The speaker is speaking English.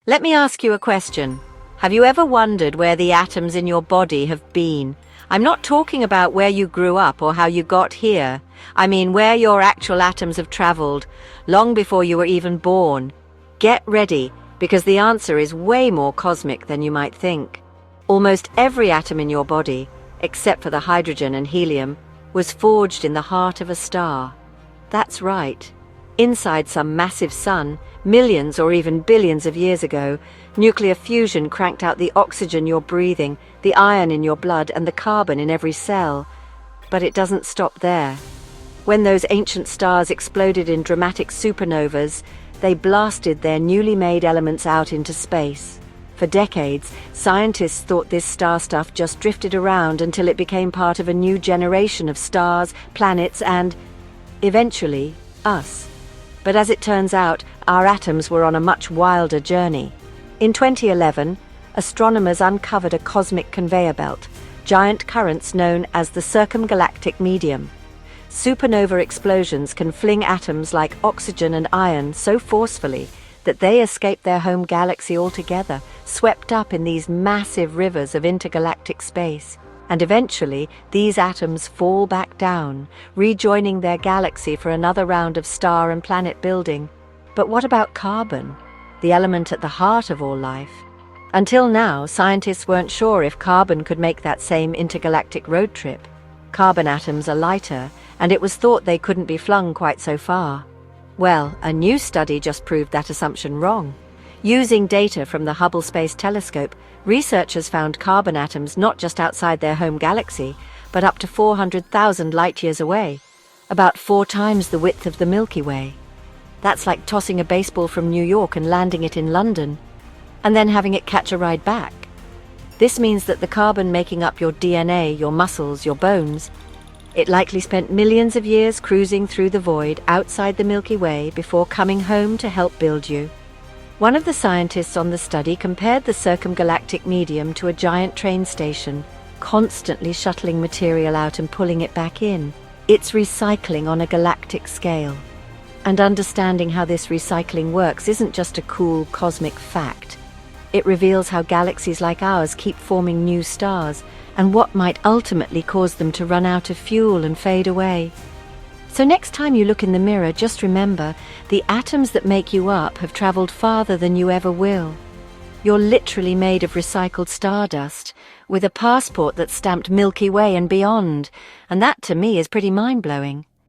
Let me ask you a question. Have you ever wondered where the atoms in your body have been? I'm not talking about where you grew up or how you got here. I mean where your actual atoms have traveled, long before you were even born. Get ready, because the answer is way more cosmic than you might think. Almost every atom in your body, except for the hydrogen and helium, was forged in the heart of a star. That's right. Inside some massive sun, millions or even billions of years ago, nuclear fusion cranked out the oxygen you're breathing, the iron in your blood, and the carbon in every cell. But it doesn't stop there. When those ancient stars exploded in dramatic supernovas, they blasted their newly made elements out into space. For decades, scientists thought this star stuff just drifted around until it became part of a new generation of stars, planets, and, eventually, us. But as it turns out, our atoms were on a much wilder journey. In 2011, astronomers uncovered a cosmic conveyor belt, giant currents known as the circumgalactic medium. Supernova explosions can fling atoms like oxygen and iron so forcefully that they escape their home galaxy altogether, swept up in these massive rivers of intergalactic space. And eventually, these atoms fall back down, rejoining their galaxy for another round of star and planet building. But what about carbon, the element at the heart of all life? Until now, scientists weren't sure if carbon could make that same intergalactic road trip. Carbon atoms are lighter, and it was thought they couldn't be flung quite so far. Well, a new study just proved that assumption wrong. Using data from the Hubble Space Telescope, researchers found carbon atoms not just outside their home galaxy, but up to 400,000 light-years away, about 4 times the width of the Milky Way. That's like tossing a baseball from New York and landing it in London, and then having it catch a ride back. This means that the carbon making up your DNA, your muscles, your bones, it likely spent millions of years cruising through the void outside the Milky Way before coming home to help build you. One of the scientists on the study compared the circumgalactic medium to a giant train station, constantly shuttling material out and pulling it back in. It's recycling on a galactic scale. And understanding how this recycling works isn't just a cool cosmic fact. It reveals how galaxies like ours keep forming new stars, and what might ultimately cause them to run out of fuel and fade away. So next time you look in the mirror, just remember, the atoms that make you up have traveled farther than you ever will. You're literally made of recycled stardust, with a passport that's stamped Milky Way and beyond, and that to me is pretty mind-blowing.